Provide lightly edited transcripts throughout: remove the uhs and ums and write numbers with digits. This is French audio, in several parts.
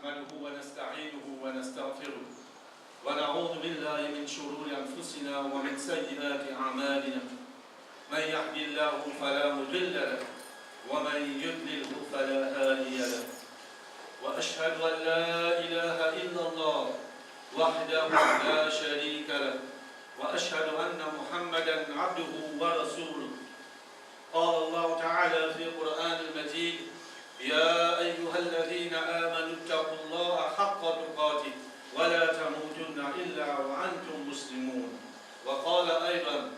نحمده ونستعينه ونستغفره ونعوذ بالله من شرور أنفسنا ومن سيئات أعمالنا من يهد الله فلا مضل له ومن يضلله فلا هادي له وأشهد أن لا إله إلا الله وحده لا شريك له وأشهد أن محمدا عبده ورسوله. قال الله تعالى في القرآن المجيد: يا أيها الذين آمنوا اتقوا الله حق تقاته ولا تموتن إلا وأنتم مسلمون. وقال أيضا: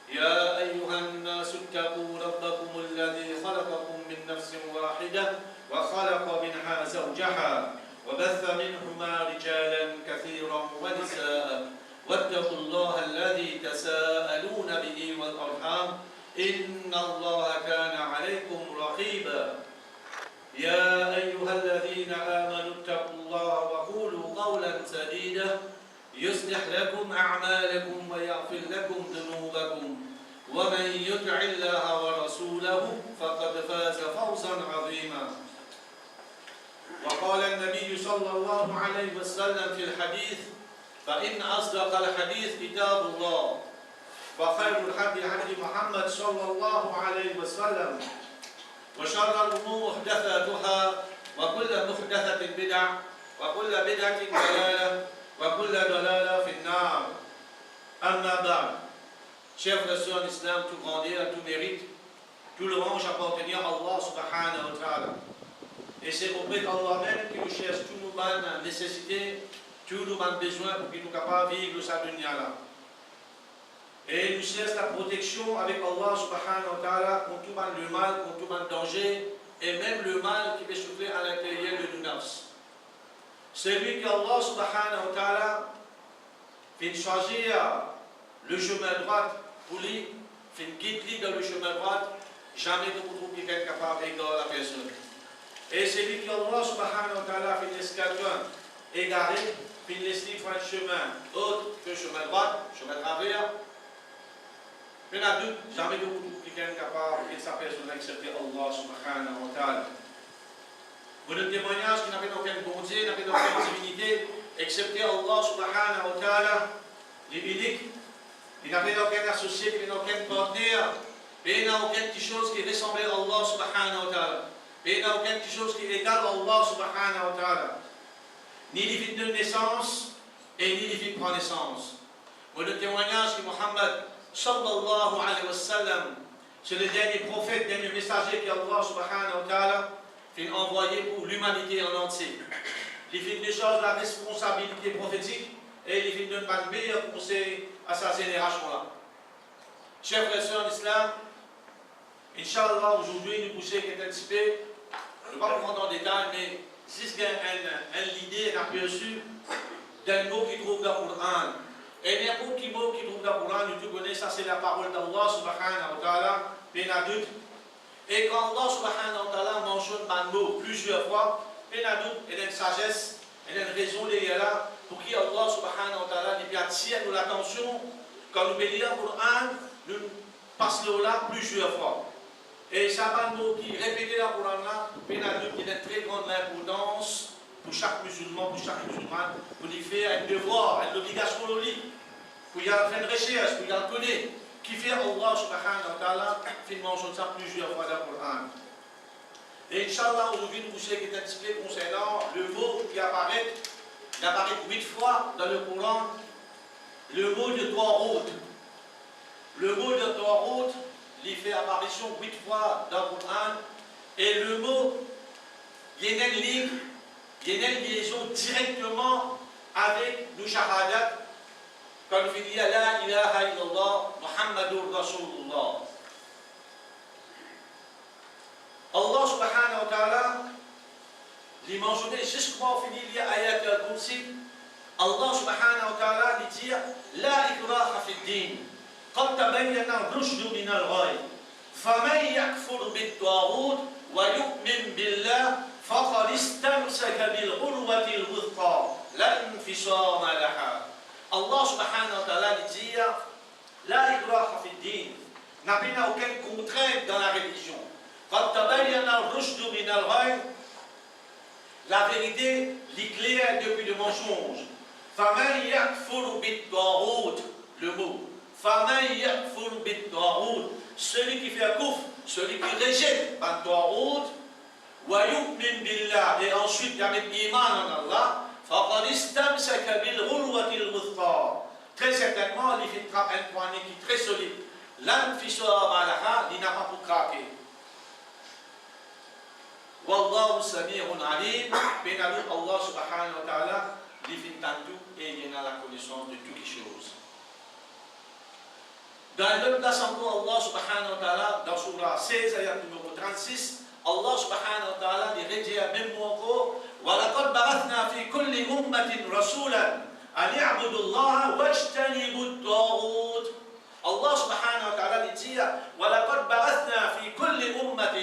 يا أيها الناس اتقوا ربكم الذي خلقكم من نفس واحدة وخلق منها زوجها وبث منهما رجالا كثيرا ونساء واتقوا الله الذي تساءلون به والأرحام إن الله كان عليكم رقيبا. يا أيها الذين آمنوا اتقوا الله وقولوا قولا سديدا يصلح لكم أعمالكم ويغفر لكم ذنوبكم ومن يطع الله ورسوله فقد فاز فوزا عظيما. وقال النبي صلى الله عليه وسلم في الحديث: فإن أصدق الحديث كتاب الله وخير الهدي هدي محمد صلى الله عليه وسلم وشر الأمور محدثاتها وكل محدثة بدعة وكل بدعة ضلالة وكل ضلالة في النار. أما بعد. Chers frères et sœurs en islam, tout grandeur, tout mérite, tout louange appartenir à Allah subhanahu wa ta'ala. Et c'est auprès d'Allah même qui nous cherche tous nos nécessités, tous nos besoins pour qu'il nous capables de vivre sa dunya là. Et nous cherche la protection avec Allah subhanahu wa ta'ala contre tout le mal, contre tout le danger, et même le mal qui peut souffler à l'intérieur de nos nafs. C'est lui que Allah subhanahu wa ta'ala fait choisir le chemin droit pour lui, fait guider dans le chemin droit, jamais de vous trouver quelqu'un capable d'égarer la personne. Et c'est lui que Allah subhanahu wa ta'ala fait laisser quelqu'un égaré, fait laisser faire un chemin autre que le chemin droit, chemin travers. Mais la doute, jamais de vous trouver quelqu'un capable de sa personne accepter Allah subhanahu wa ta'ala. Pour le témoignage qui n'a pas aucune bonté, n'a pas aucune divinité, excepté Allah subhanahu wa ta'ala, l'unique. Il n'a pas aucun associé, il n'a aucun partenaire, il n'a aucune chose qui ressemble à Allah subhanahu wa ta'ala. Il n'a aucune chose qui égale Allah subhanahu wa ta'ala. Ni les vies de naissance et ni les vies de naissance. Pour le témoignage que Muhammad sallallahu alayhi wa sallam, c'est le dernier prophète, dernier messager que Allah subhanahu wa ta'ala fait envoyer pour l'humanité en entier. Il fait des choses la responsabilité prophétique et il fait donner le meilleur conseil à sa génération-là. Chers frères et sœurs en islam, Inch'Allah, aujourd'hui, nous poussons un petit peu, je ne vais pas prendre en détail, mais si c'est l'idée, un aperçu d'un mot qui trouve dans le Coran. Et n'importe quel mot qui trouve dans le Coran, nous connaissons, ça c'est la parole d'Allah subhanahu wa ta'ala, bien adulte. Et quand Allah subhanahu wa ta'ala mentionne un mot plusieurs fois, bien adulte, il y a une sagesse, il y a une raison derrière là, pour qui Allah subhanahu wa ta'ala dit bien attire l'attention, quand nous bénissons le Coran, nous passons là plusieurs fois. Et ça va un mot qui répétait dans le Coran là, bien adulte, il y a une très grande importance pour chaque musulman, pour chaque musulmane, pour lui faire un devoir, une obligation de lui, pour y faire une recherche, pour y en connaître, qui fait Allah subhanahu wa ta'ala, fait mention de ça plusieurs fois dans le Coran. Et Inch'Allah, aujourd'hui, nous poussons qui est un petit peu concernant le mot qui apparaît, il apparaît 8 fois dans le Coran, le mot de Tawhid. Le mot de Tawhid, il fait apparition 8 fois dans le Coran, et le mot, il y a une ligne, il y a une liaison directement avec le shahadat, quand on dit La ilaha illallah Muhammadur Rasulullah. Allah subhanahu wa ta'ala, il mentionné justement fini l'ayat al-Qudsi, Allah subhanahu wa ta'ala dit La ikraha fi din, qad tabayyana ar-rushdu min al-ghayy, faman yakfur bit-taghut wa yu'min billah فقد استمسك بالعروة الوثقى لا انفصام لها. Allah subhanahu wa ta'ala dit La ikraha fi din, n'a pas aucune contrainte dans la religion. قد تبين الرشد من الغي, la vérité, l'éclair depuis le mensonge. فَمَنْ يَكْفُرُ بِالطَّاغُوتِ, le mot. فَمَنْ يَكْفُرُ بِالطَّاغُوتِ, celui qui fait un kufr, celui qui rejette الطاغوت, وَيُؤْمِنْ بِاللَّهِ, et ensuite il y a même iman en Allah, فَقَدْ اسْتَمْسَكَ بِالْعُرْوَةِ الْوُثْقَى, très certainement, il fait un point qui est très solide. L'anfiswa malaha, il n'a pas pour craquer. Wallahu sami'un alim, pénalu Allah subhanahu wa ta'ala, il fait tout et il a la connaissance de toutes les choses. Dans le place encore, Allah subhanahu wa ta'ala, dans Surah 16, ayat numéro 36, Allah subhanahu wa ta'ala, il redit à même mot encore, وَلَقَدْ بَعَثْنَا فِي كُلِّ أُمَّةٍ رَسُولًا أَنِ اعْبُدُوا اللَّهَ وَاجْتَنِبُوا الطَّاغُوتَ. Allah subhanahu wa ta'ala dit وَلَقَدْ بَعَثْنَا فِي كُلِّ أُمَّةٍ,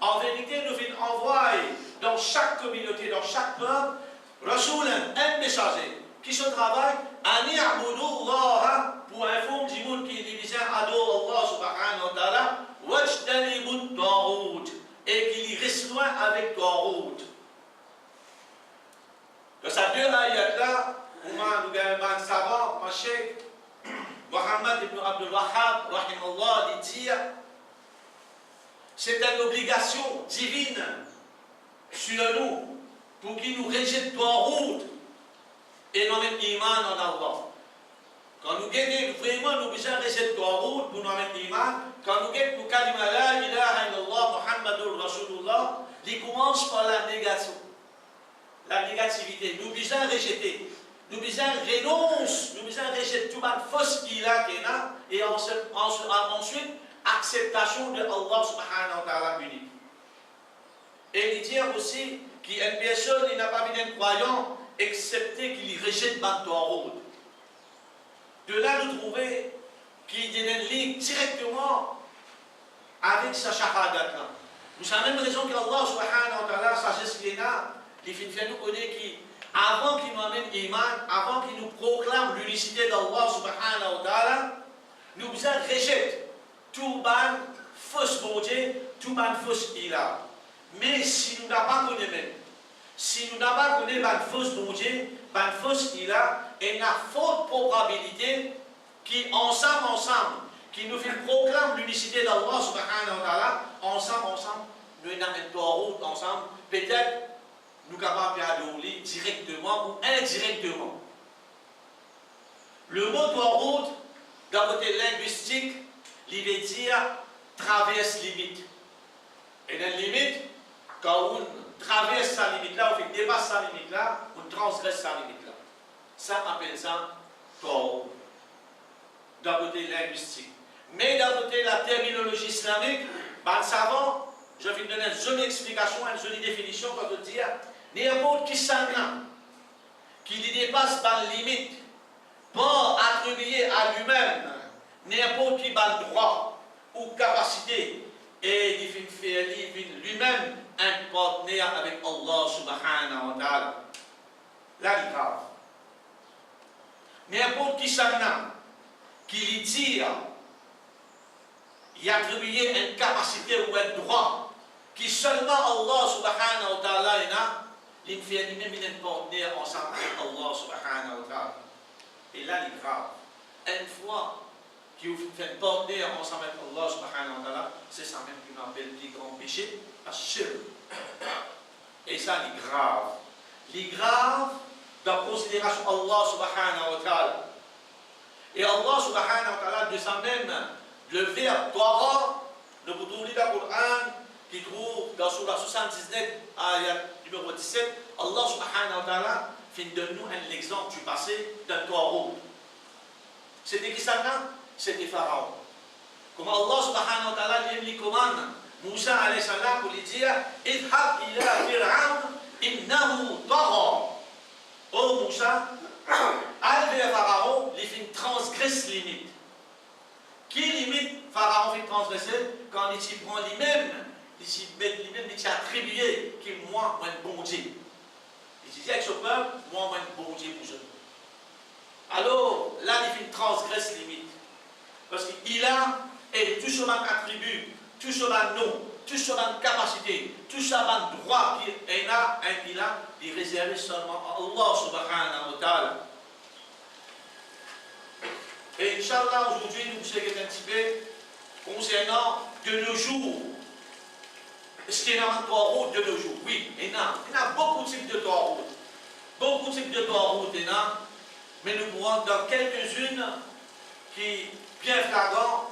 en vérité nous vîmes envoyer dans chaque communauté, dans chaque peuple, رَسُولًا, un messager qui se travaille أَنِ اعْبُدُوا اللَّهَ, pour informer du monde qui disait adore Allah subhanahu wa ta'ala, وَاجْتَنِبُوا الطَّاغُوتَ, et qu'il y reste loin avec Taghut. De ces deux ayats-là, nous avons un savant, mon cheikh Mohammed ibn Abdul Wahhab, rahimahullah, dit c'est une obligation divine sur nous pour qu'il nous rejette Taghut et nous mettre iman en Allah. Quand nous gagnons vraiment, nous besoin rejeter Taghut pour nous mettre iman. Quand nous gagnons pour kalima la ilaha illallah Muhammadur Rasulullah, il commence par la négation. La négativité, nous besoin rejeter, nous besoin renoncer, nous besoin rejeter tout le fausse qu'il a, et ensuite acceptation de Allah subhanahu wa ta'ala unique. Et il dit aussi qu'une personne n'a pas vu un croyant excepté qu'il rejette Taghut. De là nous trouver qu'il y a une ligne directement avec sa shahadat. Nous savons même raison que Allah subhanahu wa ta'ala, sagesse qu'il a, il fait nous connaître qu'avant qu'il nous amène l'iman, avant qu'il nous proclame l'unicité d'Allah subhanahu wa ta'ala, nous rejetons tout ban fausse bonté, tout ban fausse ilah. Mais si nous n'avons pas connu même, si nous n'avons pas connu ban fausse bonté, ban fausse ilah, il y a forte probabilité qu'ensemble, qui nous fait proclamer l'unicité d'Allah subhanahu wa ta'ala, ensemble, nous avons un Taghut ensemble, peut-être nous sommes capables d'adorer directement ou indirectement. Le mot Taghut, d'un côté linguistique, il veut dire traverse limite. Et dans la limite, quand on traverse sa limite-là, on dépasse sa limite-là, on transgresse sa limite-là. Ça appelle ça Taghut, d'un côté linguistique. Mais d'un côté la terminologie islamique, ben, le savant, je vais donner une jolie explication, une jolie définition pour te dire n'importe qui s'en qui dépasse par limite, pas attribuer à lui-même n'importe qui droit ou capacité, et il fait lui-même un partenaire avec Allah subhanahu wa ta'ala. Là, il grave. N'importe qui s'en qui lui tire, il attribuer une capacité ou un droit qui seulement Allah subhanahu wa ta'ala il fait lui-même un partenaire ensemble avec Allah subhanahu wa ta'ala. Et là, il est grave. Une fois qu'il fait un partenaire ensemble avec Allah subhanahu wa ta'ala, c'est ça même qu'on appelle le grand péché, ashirk. Et ça, il est grave. Il est grave dans la considération Allah subhanahu wa ta'ala. Et Allah subhanahu wa ta'ala, de ça même, le verbe Torah, nous pouvons lire dans le Coran, qui trouve dans Surah 79, ayat numéro 17, Allah subhanahu wa ta'ala fait de nous un exemple du passé d'un Torah. C'était qui ça là? C'était Pharaon. Comme Allah subhanahu wa ta'ala lui commande, Moussa alayhi salam pour lui dire idhab ila fir'aun innahu tagha. Oh Moussa, allez vers Pharaon, il fait une transgresse limite. Qui limite Pharaon fait transgresser quand il s'y prend lui-même, il s'y attribué qu'il moi, un bon Dieu. Il dit avec ce peuple, moi, un bon Dieu pour eux. Alors, là, il fait une transgresse limite. Parce qu'il a, et tout ce attribut, tout ce nom, tout ce capacité, tout ce droit qu'il a, il est réservé seulement à Allah subhanahu wa ta'ala. Et Inch'Allah, aujourd'hui, nous sommes un petit peu concernant de nos jours. Est-ce qu'il y a un Tawhid de nos jours? Oui, il y a beaucoup de types de Tawhid. Beaucoup de types de Tawhid, mais nous pourrons dans quelques-unes qui bien flagrantes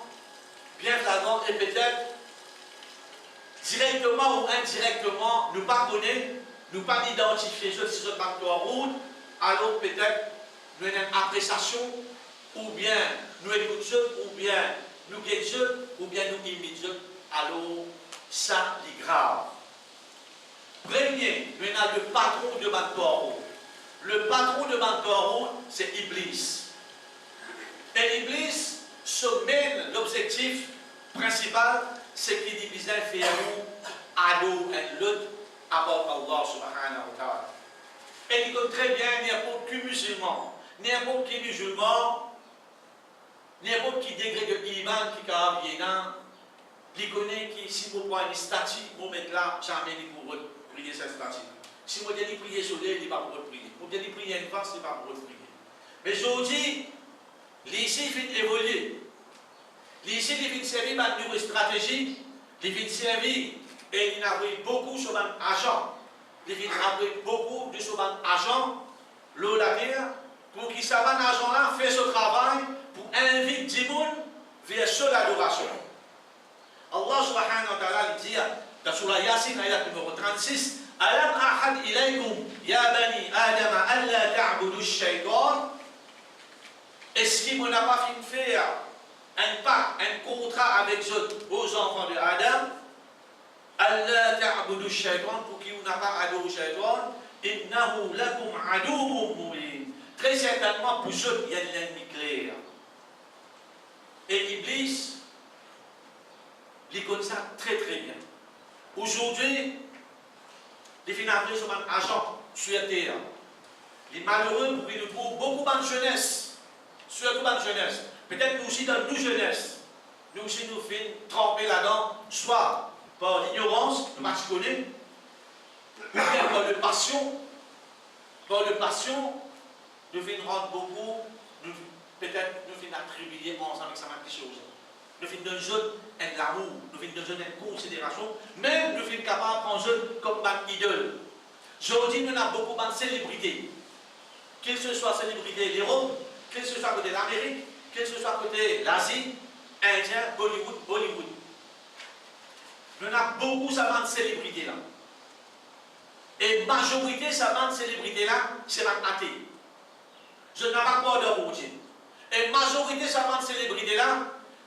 et peut-être directement ou indirectement, nous pas connaître, nous pas identifier ce qui est Tawhid, alors peut-être nous avons une appréciation, ou bien nous écoutons, ou bien nous guettons, ou bien nous imitons, alors ça est grave. Premier, nous avons le patron de Tawhid. Le patron de Tawhid, c'est Iblis. Et Iblis se mène l'objectif principal, c'est qu'il divise un féru, ado et l'autre, about Allah subhanahu wa ta'ala. Et il connaît très bien n'importe qui musulman, n'importe qui degré de iman qui a il connaît que si vous prenez une statue, vous mettez là, jamais il pourra prier cette statue. Si vous dites prier sur l'air, il ne va pas prier. Vous dites prier une face, il ne va pas prier. Mais aujourd'hui, ici, il faut évoluer. Ici, il faut servir par une nouvelle stratégie, il faut servir et il a pris beaucoup sur un agent. Il faut apprendre beaucoup de sur un agent, l'eau la terre, pour qu'il sache un agent-là fait ce travail pour inviter du monde vers l'adoration. Allah subhanahu wa ta'ala dit dans Surah Yasin, ayat numéro 36, Alam ahad ilaykum ya bani Adam alla ta'budu ash-shaytan. Est-ce qu'il n'a pas fait faire un pacte, un contrat avec eux, aux enfants de Adam? Allah ta'budu ash-shaytan, pour qu'il n'a pas adoré shaytan, innahu lakum aduwwun mubin. Très certainement pour eux, il y a de l'ennemi clair. Et Iblis, il connaît ça très très bien. Aujourd'hui, les financiers sont un agent sur la terre. Les malheureux, pour qu'ils nous trouvent beaucoup de jeunesse, surtout de jeunesse. Peut-être nous aussi dans nos jeunesse, nous aussi nous faisons tremper là-dedans, soit par l'ignorance, nous ne connaissons, ou bien par le passion, nous faisons rendre beaucoup, peut-être nous faisons attribuer ensemble avec ça des choses. Nous faisons d'un jeune un l'amour, nous faisons d'un jeune une considération, même nous faisons capable de prendre jeune comme une idole. Aujourd'hui, nous avons beaucoup de célébrités. Qu'il ce soit célébrité l'Europe, qu'il ce soit côté l'Amérique, qu'il ce soit côté l'Asie, Indien, Bollywood. Nous avons beaucoup de célébrités là. Et la majorité de ces célébrités là, c'est un athée. Je n'ai pas peur de vous dire. Et la majorité de ces célébrités là,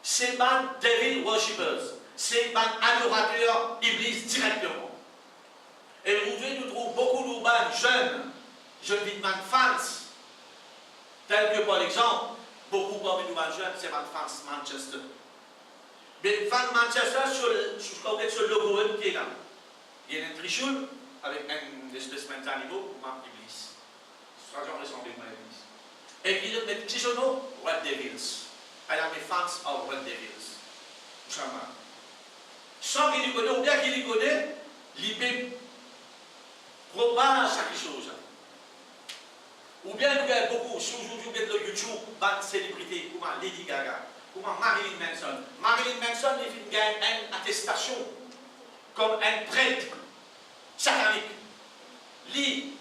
c'est des devil worshippers, c'est des adorateurs iblis directement. Et aujourd'hui, nous trouvons beaucoup de jeunes fans, tels que par exemple, beaucoup parmi nous jeunes, c'est des fans Manchester. Mais les fans Manchester, sur le logo qui est là, il y a un trichoule avec un espèce d'animaux, comme iblis. Ça ressemble à iblis. Et puis, il y a un petit nom, Red Devils. I am a fans of Red Devils. Jamais. Sans qu'il les connaisse, ou bien qu'il les connaisse, il peut propage quelque chose. Ou bien nous avons beaucoup, si aujourd'hui vous êtes sur YouTube, des célébrités comme Lady Gaga, comme Marilyn Manson. Marilyn Manson, il gagne une attestation comme un prêtre satanique. Lui,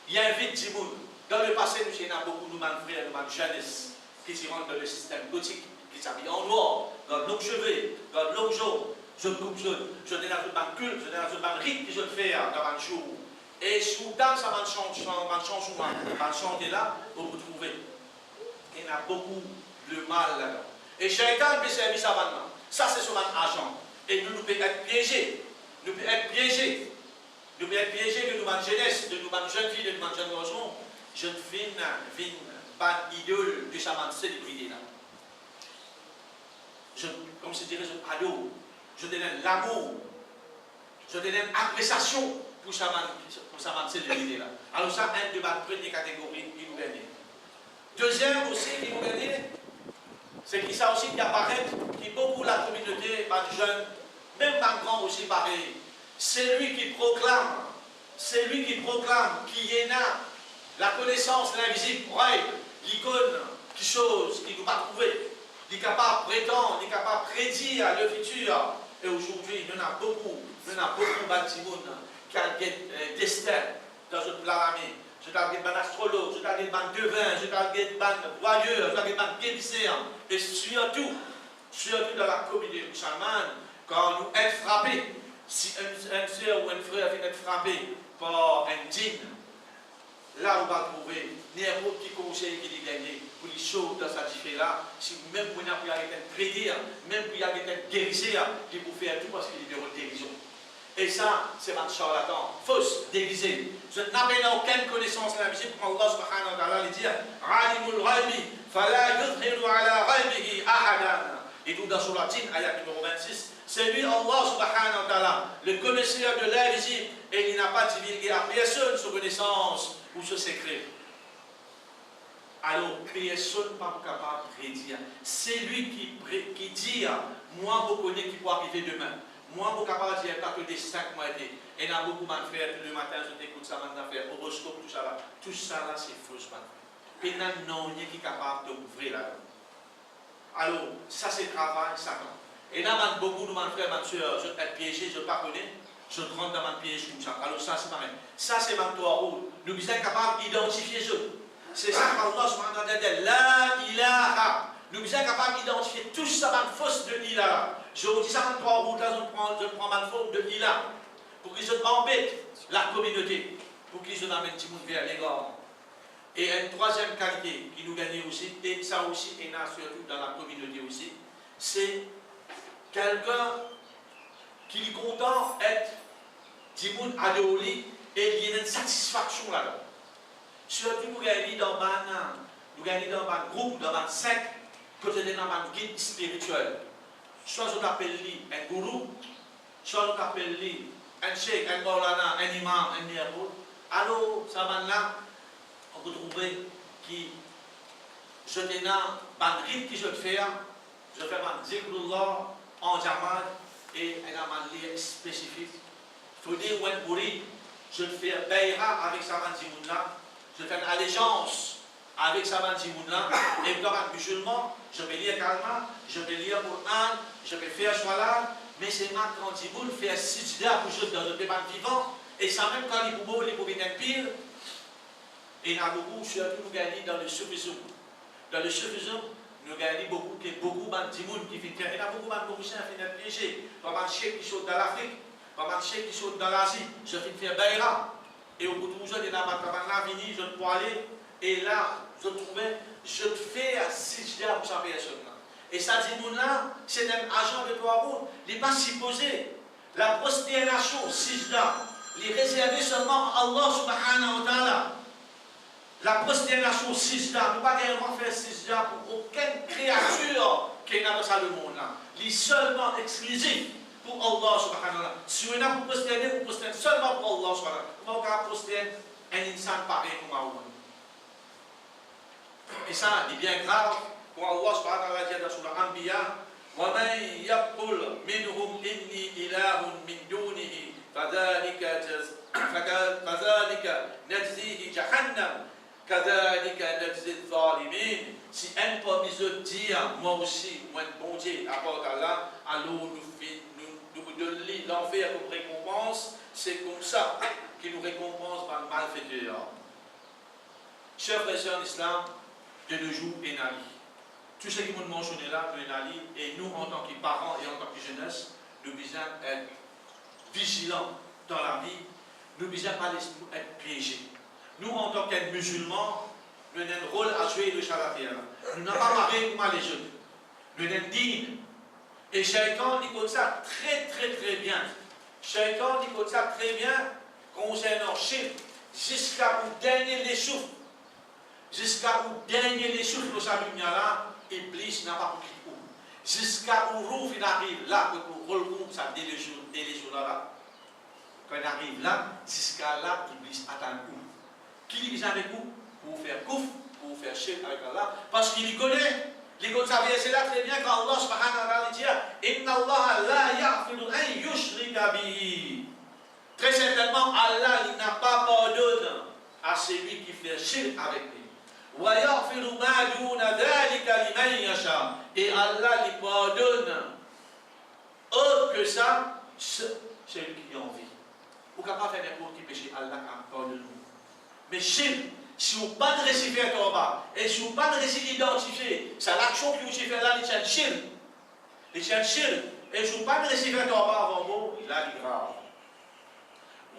il invite du monde. Dans le passé, nous avons beaucoup de frères, de jeunesse, qui se rendent dans le système gothique, qui s'habillent en noir, dans de longs cheveux, dans de longs jours. Je coupe jaune, je donne dans un culte, je donne dans un rite que je fais dans un jour. Et soudain, ça va changer, va changer là, vous vous trouvez. Il y a beaucoup de mal là-dedans. Et Shaitan peut servir ça maintenant. Ça, c'est son agent. Et nous pouvons être piégés. Nous pouvons être piégés. Nous pouvons être piégés de nos jeunesse, de nos jeunes filles, de nos jeunes garçons. Jeune fille, pas idole de chaman célébrité là. Comme je dirais, je ado, je donne l'amour, je donne l'appréciation pour chaman célébrité là. Alors ça, un de ma première catégorie qui nous gagne. Deuxième aussi qui nous gagne, c'est qu'il ça aussi qui apparaît, qui beaucoup la communauté, les jeunes Même un grand aussi pareil. C'est lui qui proclame, qui est là, la connaissance de l'invisible, l'icône, quelque chose qui ne peut pas trouver. Il est capable de prétendre, il est capable de prédire le futur. Et aujourd'hui, il y en a beaucoup d'antimoun qui ont un destin dans une planète. Je t'ai dit un astrologue, je t'ai dit un devin, je t'ai dit un voyeur, je t'ai dit un guérisseur. Et surtout dans la communauté musulmane, quand nous sommes frappés, si un soeur ou un frère vient être frappé par un djinn, là on va trouver n'importe qui conseil qui est gagné pour les choses dans cette affaire-là, si même pour y aller prédire, même pour y aller guérir, il faut faire tout parce qu'il est de guérison. Et ça, c'est un charlatan, fausse, déguisé. Je n'avais aucune connaissance de l'invisible, comme Allah subhanahu wa ta'ala dit, Alimul ghaybi, fala yudhiru ala ghaybihi ahadan. Et tout dans Surah Jinn, ayat numéro 26, c'est lui, Allah subhanahu wa ta'ala, le connaisseur de l'invisible, et il n'a pas divulgué à personne sa connaissance ou ce secret. Alors, personne n'est pas capable de prédire. C'est lui qui dit, moi, vous connaissez qui peut arriver demain. Moi, je suis capable de dire que des 5 mois été. Et il y a beaucoup de frères, le matin, je t'écoute ça, faire horoscope, tout ça là. Tout ça là, c'est faux, et il n'y a rien qui est capable d'ouvrir là. Alors, ça c'est travail, Satan. Et là, beaucoup de frères, ma soeur, je suis piégé, je ne pas connais, je rentre dans mon piège comme ça. Alors, ça c'est pareil. Ça c'est ma toi route. Nous sommes capables d'identifier eux. C'est ça qu'Allah subhanahu wa ta'ala dit, la ilaha. Nous sommes capables d'identifier tout ça dans fausse de ilaha. Je vous dis ça en 3 routes, là, je prends ma faute de ilaha. Pour qu'ils se embêtent la communauté. Pour qu'ils se amènent tout le monde vers les gars. Et une troisième qualité qui nous gagne aussi, et ça aussi est là surtout dans la communauté aussi, c'est quelqu'un qui est content d'être du monde adoré et il y a une satisfaction là-dedans. Surtout nous gagnons dans un groupe, dans un secte, que c'est dans un guide spirituel. Soit je t'appelle un gourou, soit je t'appelle un cheikh, un maulana, un imam, un nirou. Alors, ça va là. On peut trouver qui je t'ai là, un rythme qui je fais un zikrullah en jamad et un lien spécifique. Il faut dire, je te fais bayra avec sa là, je fais une allégeance avec sa là, et comme un musulman, je vais lire calma, je vais lire Coran, je vais faire Salat, mais c'est maintenant quand il fait sijda pour je dans le débat vivant, et ça même quand il pouvait être pire. Et il y a beaucoup, surtout nous gagnons dans le soufisme. Dans le soufisme, nous gagnons beaucoup de gens qui viennent faire. Il y a beaucoup de Mauriciens qui viennent piéger. Pas mal de chèques qui sont dans l'Afrique, pas mal de chèques qui sont dans l'Asie. Je viens faire Bayra. Et au bout de jour, il y a un vini, je peux aller. Et là, je trouvais, je te fais à 6 jours pour sa personne. Et ça dit, là, c'est un agent de toi, il n'est pas supposé. La prosternation, 6 jours, il est réservé seulement à Allah subhanahu wa ta'ala. La prosternation 6 jours, nous ne pouvons pas réellement faire 6 jours pour aucune créature qui est dans ce monde-là. Il est seulement exclusif pour Allah subhanahu wa ta'ala. Si on a pour prosterner, on prosterne seulement pour Allah subhanahu wa ta'ala. Comment on peut prosterner un insan pareil comme Allah? Et ça, c'est bien grave. Pour Allah subhanahu wa ta'ala dit dans Surah Anbiya, وَمَنْ يَقُلْ مِنْهُمْ إِنِّي إِلَهٌ مِنْ دُونِهِ فَذَلِكَ نَجْزِيهِ جَهَنَّمَ كَذَلِكَ نَجْزِي الظَّالِمِينَ. Si un parmi eux dit, moi aussi, moi bon Dieu, à part Allah, alors nous donnons l'enfer comme récompense, c'est comme ça qu'il nous récompense par le malfaiteur. Chers frères et sœurs en islam, de nos jours, Enali. Tout ce qui m'ont mentionné là, Enali, et nous, en tant que parents et en tant que jeunesse, nous devons être vigilants dans la vie, nous ne devons pas être piégés. Nous, en tant que musulmans, nous avons un rôle à jouer de charlatère. Nous n'avons pas marré comme les jeunes. Nous sommes dignes. Et Shaitan dit comme ça très bien. Shaitan dit comme ça très bien concernant Chine, jusqu'à où dernier les souffles. Jusqu'à où dernier les souffles de sa lumière là, Iblis n'a pas pris où. Jusqu'à où Rouf il arrive là, pour relever ça dès les jours là. Quand il arrive là, jusqu'à là, Iblis attend où. Qui lui avec vous pour faire couf, pour faire chef avec Allah, parce qu'il y connaît. L'écoute, ça vient, c'est là très bien quand Allah subhanahu wa ta'ala dit Inna Allah la ya'firu an yushrika bihi. Très certainement, Allah il n'a pas pardonné à celui qui fait shirk avec lui. Wa ya'firu ma duna dhalika liman yasha. Et Allah lui pardonne autre que ça, celui qui a envie. Vous ne pouvez pas faire n'importe quel péché, Allah pardonne nous. Mais shirk, si vous n'avez pas de récit faire Tawbah, et si vous n'avez pas de récit identifier, c'est l'action que vous faites là, il tient shirk. Il tient shirk. Et si vous n'avez pas de récit faire Tawbah avant vous, il a dit grave.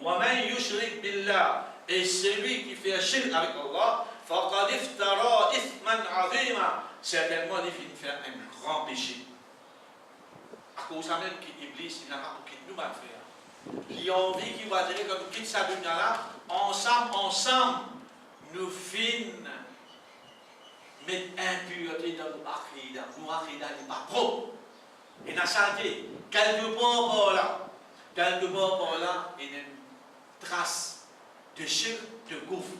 وَمَنْ يُشْرِكْ بِاللَّهِ. Et celui qui fait shirk avec Allah, فَقَدْ افْتَرَى إِثْمًا عَظِيمًا. Certainement, il vient faire un grand péché. À cause de même qu'Iblis, il n'a pas pour quitter nous mal faire. Il a envie qu'il va dire que nous quitte sa dunya là, ensemble, nous finissons mettre impureté dans nos akhida. Nos akhida n'est pas propre. Et dans la santé, quelque part par là, il y a une trace de shirk, de gouffre.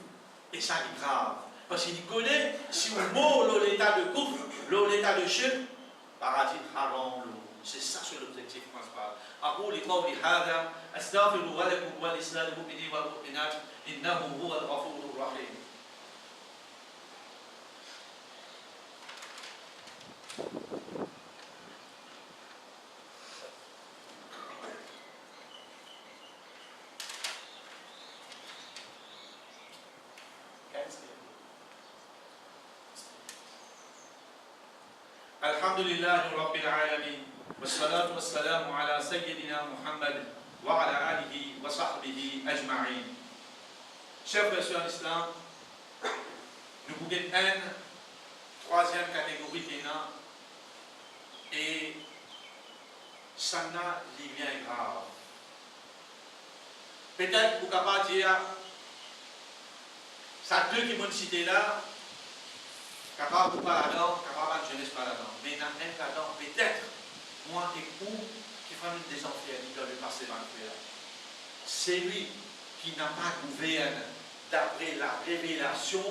Et ça est grave. Parce qu'il connaît, si on mot l'état de gouffre, l'état de shirk, paradis haram. C'est ça sur l'objectif principal. أقول قولي هذا أستغفر لكم ولسائر المؤمنين والمؤمنات إنه هو الغفور الرحيم. الحمد لله رب العالمين والصلاة والسلام على سيدنا محمد وعلى آله وصحبه أجمعين. Chers frères et sœurs en islam, nous pouvons une troisième catégorie qui est là, et ça n'a rien de grave. Peut-être vous pouvez pas dire, ça deux qui m'ont cité là, capable ou pas là-dedans, capable de jeunesse pas là-dedans. Mais il y en a un là-dedans, peut-être, moi et vous, qui font une des enfers, qui doit le passer dans le fer. C'est lui qui n'a pas gouverné d'après la révélation,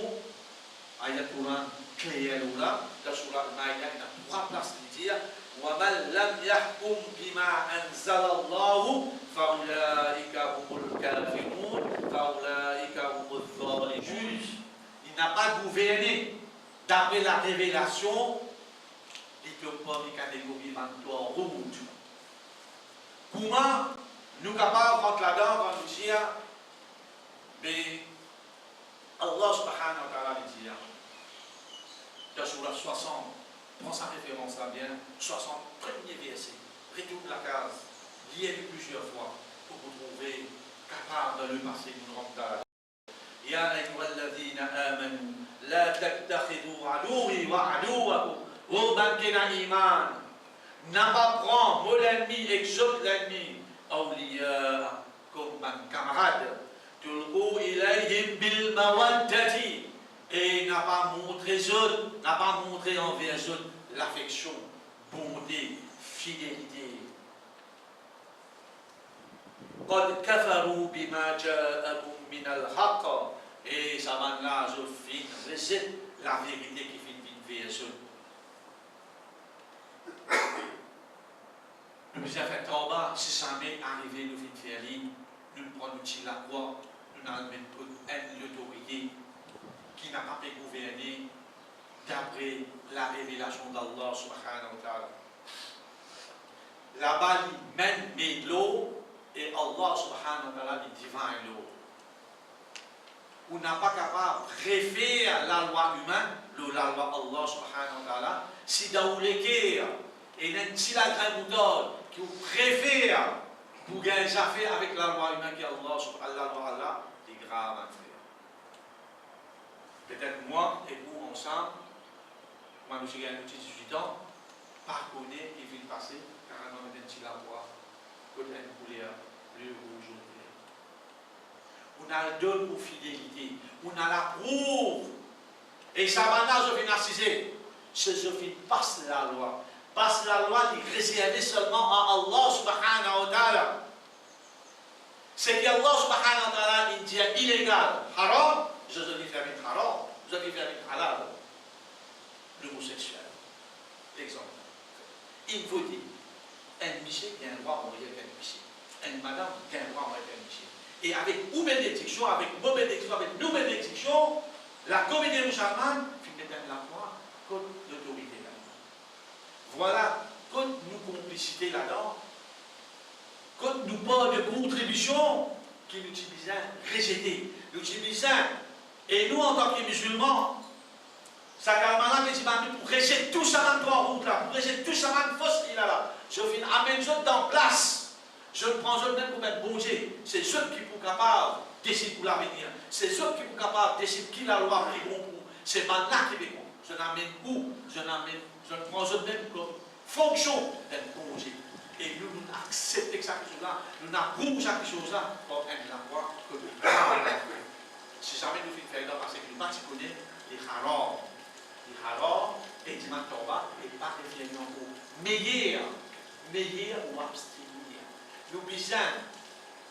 ayat Quran clair là, dans Surah Al-Maïda, il y a trois places qui disent وَمَنْ لَمْ يَحْكُمْ بِمَا أَنزَلَ اللَّهُ فَأُولَٰئِكَ هُمُ الْكَافِرُونَ فَأُولَٰئِكَ هُمُ الظَّالِمُونَ. Il n'a pas gouverné d'après la révélation, il peut pas une catégorie mentor rouge. Comment nous sommes capables de rentrer là-dedans quand nous disons, mais Allah subhanahu wa ta'ala dit, dans Surah 60, prends sa référence là bien, 61er verset, retourne la case, liez-le plusieurs fois pour vous trouver capable de le passer d'une rentable. يا أيها الذين آمنوا لا تتخذوا عدوي وعدوكم غربا كنا إيمان. N'a pas prendre mon ennemi, exhorte l'ennemi, أولياء comme un camarade. تلقوا إليهم بالمودة. Et n'a pas montré envers eux l'affection, bonté, fidélité. قد كفروا بما جاءكم من الحق. Et ça va là, je finis, recette la vérité qui finit vers eux. Nous faisons faire Tawbah, si ça m'est arrivé, nous finissons faire libre, nous prenons la croix, nous allons mettre l'autorité qui n'a pas pu gouverner d'après la révélation d'Allah subhanahu wa ta'ala. Là-bas, il mène l'eau et Allah subhanahu wa ta'ala, il divine l'eau. On n'a pas capable de refaire la loi humaine, la loi Allah subhanahu wa ta'ala, si dans les guerres, et si la grande méthode qui vous préfère pour gagner des affaires avec la loi humaine qui est Allah subhanahu wa ta'ala, c'est grave à faire. Peut-être moi et vous ensemble, moi nous j'ai un petit 18 ans, par connaître et vient passer, car on a un petit la voix, côté une couleur bleu, rouge, jaune. On a le don pour fidélité, on a la prouve. Et ça va là, je viens assiser. Ce Jophine passe la loi. Passe la loi, il est réservé seulement à Allah subhanahu wa ta'ala. C'est qu'Allah subhanahu wa ta'ala, il dit illégal, haram, je vais faire avec haram, je vais faire avec halal. L'homosexuel. Exemple. Il faut dire, un monsieur qui a un droit à mourir avec un monsieur. Une madame qui a un droit à mourir avec un monsieur. Et avec ou bénédiction, avec mauvaise bénédiction, avec nous bénédiction, la communauté musulmane finit dans la foi contre l'autorité là-dedans. Voilà, contre nous complicité là-dedans, contre nous pas de contribution qui nous utilisent rejeter, nous utilisent. Et nous en tant que musulmans, ça calme pour rejeter tout ça dans trois routes là, pour rejeter tout ça dans fausse là. Je viens amener ça dans place. Je prends eux même pour mettre bon Dieu. C'est ceux qui sont capables de décider pour l'avenir. C'est ceux qui sont capables de décider qui la loi qui est bon pour. C'est maintenant qui est bon. Je n'amène où, je prends eux même comme fonction d'être bon Dieu. Et nous, nous acceptons chaque chose-là, nous n'approuvons chaque chose-là pour être la voie que nous avons. Si jamais nous faisons faire parce que nous ne connaissons les haram. Les haram et les matobas et pas les fiers non plus. Meilleur ou abstenir. Nous besoin,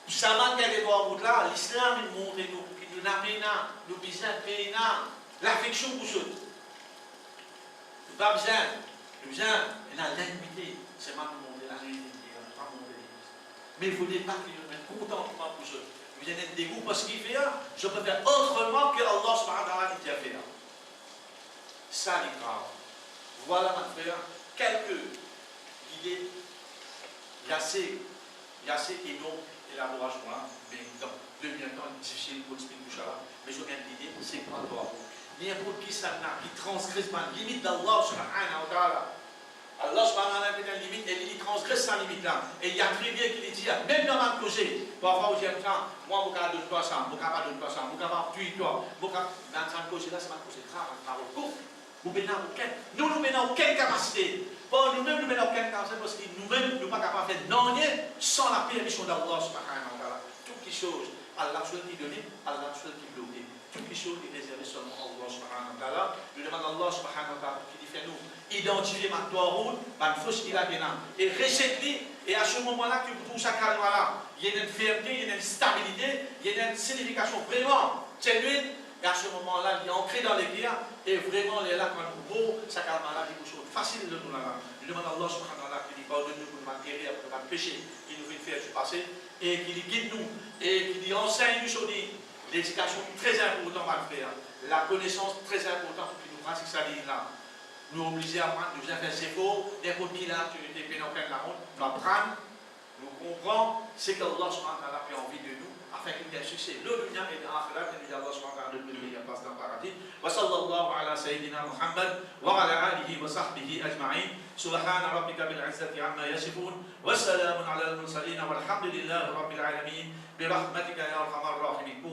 nous savons qu'il y a des routes là, l'islam nous montre nous n'avons nous besoin de l'affection pour eux. Nous pas besoin, nous besoin de l'intimité, c'est pas nous montrer la réalité, pas montrer l'église. Mais il ne faudrait pas qu'ils nous mettent contentement pour eux. Nous besoin d'être dégoût parce qu'il fait là, je peux faire autrement que Allah subhanahu wa ta'ala qui a fait là. Ça est grave. Voilà ma frère, quelques idées. Il y a assez énorme élaboration là, mais dans 2000 ans, difficile pour expliquer tout ça là. Mais je viens de l'idée, c'est pas toi. N'importe qui ça n'a, qui transgresse ma limite d'Allah subhanahu wa ta'ala. Allah subhanahu wa ta'ala a une limite et il transgresse sa limite là. Et il y a très bien qu'il dit, même dans ma projet, parfois où j'aime ça, moi, je ne donne pas ça, je ne donne pas ça, je ne tuer toi, dans ce projet là, c'est ma projet grave, parole courte. Nous menons aucune capacité. Bon, nous-mêmes, nous menons aucune capacité parce que nous-mêmes, nous ne sommes pas capables de faire non rien sans la permission d'Allah subhanahu wa ta'ala. Toutes les choses, Allah seul qui donne, Allah seul qui bloque. Toutes les choses qui réservées seulement à Allah subhanahu wa ta'ala. Nous demandons à Allah subhanahu wa ta'ala qui fait nous identifier ma route, ma fausse qui l'a et recette-les. Et à ce moment-là, que pour chaque calme-là, il y a une fermeté, il y a une stabilité, il y a une signification vraiment genuine. Et à ce moment-là, il est ancré dans les guerres, et vraiment, il est là quand nous beau, ça calme là, quelque chose facile de nous là. Je demande à Allah subhanahu wa ta'ala qui dit pardonne-nous pour nous guérir, pour nous pécher, qui nous fait faire du passé, et qui guide nous, et qui enseigne nous sur l'éducation très importante à faire, la connaissance très importante pour que nous pratiquions ça là. Nous obliger à apprendre, nous faire ses faux, n'importe qui là, tu n'es pas dans la honte, nous apprendre, nous comprendre ce qu'Allah subhanahu wa ta'ala a envie de nous. Afin qu'il y ait un succès, le dunya et l'akhirat, et nous Allah subhanahu wa ta'ala de nous passe dans le paradis. Wa sallallahu ala sayyidina Muhammad wa ala alihi wa sahbihi ajma'in. Subhana rabbika bil izzati amma yasifun. Wa salamun ala al-mursalin walhamdulillahi rabbil alamin. Bi rahmatika ya arhamar rahimin.